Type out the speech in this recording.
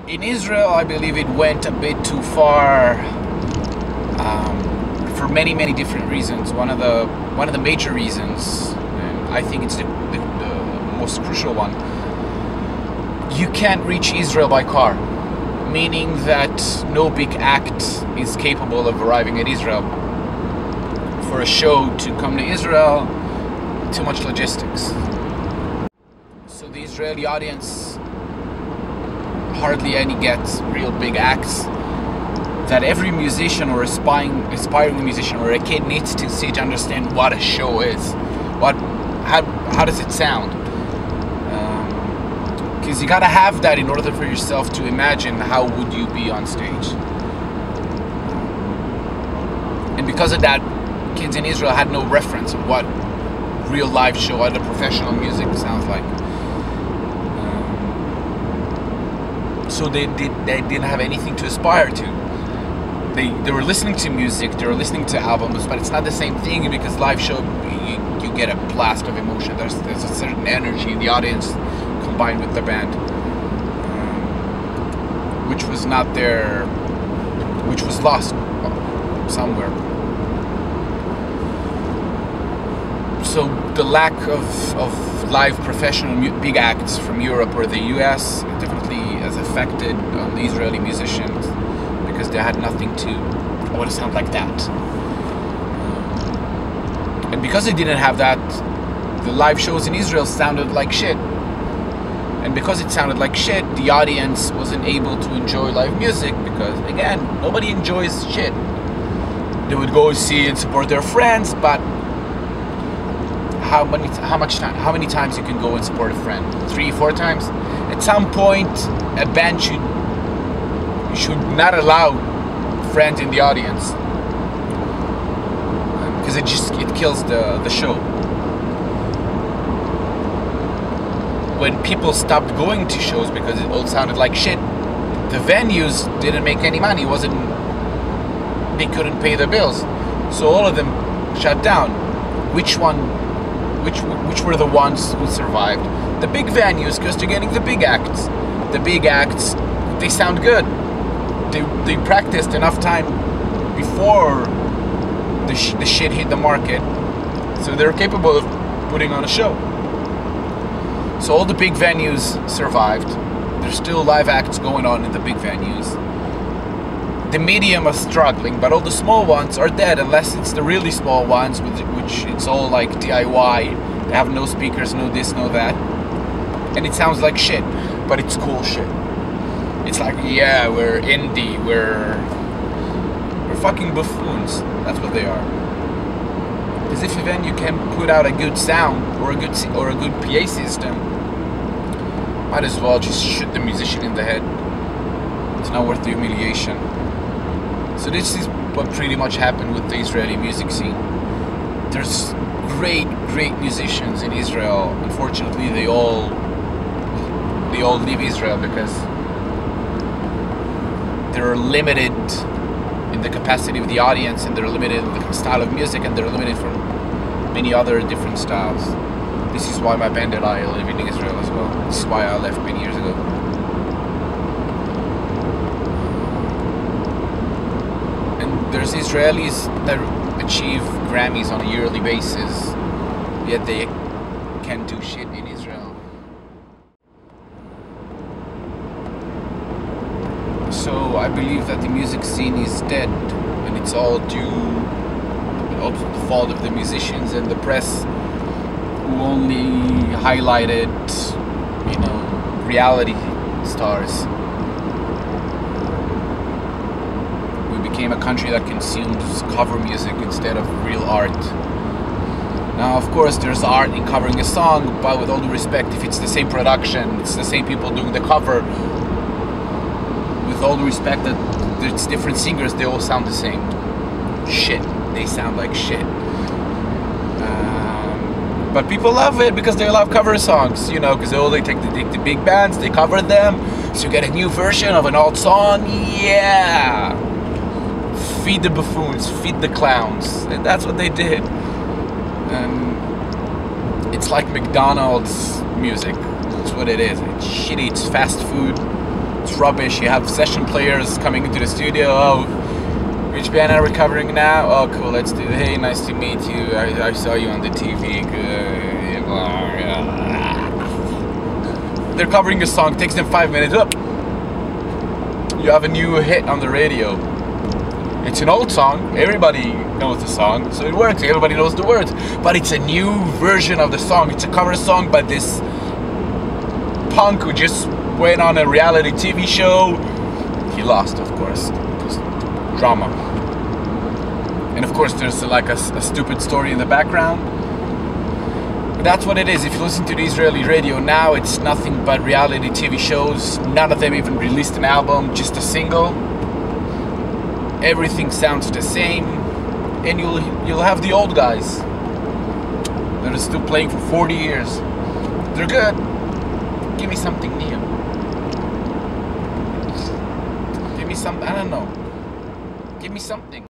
In Israel, I believe it went a bit too far for many different reasons. One of the major reasons, and I think it's the most crucial one, you can't reach Israel by car, meaning that no big act is capable of arriving at Israel. For a show to come to Israel, too much logistics. So the Israeli audience hardly any gets real big acts that every musician or aspiring musician or a kid needs to see to understand what a show is. How does it sound? Because you gotta have that in order for yourself to imagine how would you be on stage. And because of that, kids in Israel had no reference of what real live show, what the professional music sounds like. So they didn't have anything to aspire to. They were listening to music, they were listening to albums, but it's not the same thing because live show, you get a blast of emotion. There's a certain energy in the audience combined with the band, which was not there, which was lost somewhere. So the lack of live professional big acts from Europe or the US definitely has affected the Israeli musicians because they had nothing to want to sound like that. And because they didn't have that, the live shows in Israel sounded like shit. And because it sounded like shit, the audience wasn't able to enjoy live music because, again, nobody enjoys shit. They would go see and support their friends, but how many times you can go and support a friend? 3-4 times? At some point, a band should not allow friends in the audience because it kills the show. When people stopped going to shows because it all sounded like shit, the venues didn't make any money. They couldn't pay their bills, so all of them shut down. Which were the ones who survived? The big venues, because they're getting the big acts. The big acts, they sound good. They practiced enough time before the shit hit the market, so they're capable of putting on a show. So all the big venues survived. There's still live acts going on in the big venues. The medium are struggling, but all the small ones are dead unless it's the really small ones, which it's all like DIY. They have no speakers, no this, no that, and it sounds like shit, but it's cool shit. It's like, yeah, we're indie, we're fucking buffoons. That's what they are. Because if a venue can put out a good sound or a good PA system, might as well just shoot the musician in the head. It's not worth the humiliation. So this is what pretty much happened with the Israeli music scene. There's great musicians in Israel. Unfortunately, they all leave Israel because they're limited in the capacity of the audience, and they're limited in the style of music, and they're limited from many other different styles. This is why my band and I live in Israel as well. This is why I left many years ago. There's Israelis that achieve Grammys on a yearly basis, yet they can't do shit in Israel. So I believe that the music scene is dead, and it's all due to the fault of the musicians and the press, who only highlighted, reality stars. Became a country that consumes cover music instead of real art. Now, of course, there's art in covering a song, but with all due respect, if it's the same production, it's the same people doing the cover, with all due respect that it's different singers, they all sound the same. Shit. They sound like shit. But people love it because they love cover songs, because they take the big bands, they cover them, so you get a new version of an old song. Yeah! Feed the buffoons, feed the clowns, and that's what they did. It's like McDonald's music. That's what it is. It's shitty. It's fast food. It's rubbish. You have session players coming into the studio. Oh, which band are we covering now? Oh, cool. Let's do. Hey, nice to meet you. I saw you on the TV. They're covering a song. Takes them 5 minutes. Up. You have a new hit on the radio. It's an old song. Everybody knows the song, so it works. Everybody knows the words. But it's a new version of the song. It's a cover song by this punk who just went on a reality TV show. He lost, of course. Drama. And of course there's like a stupid story in the background. But that's what it is. If you listen to the Israeli radio now, it's nothing but reality TV shows. None of them even released an album, just a single. Everything sounds the same. And you'll have the old guys that are still playing for 40 years. They're good. Give me something new. Give me some, I don't know. Give me something.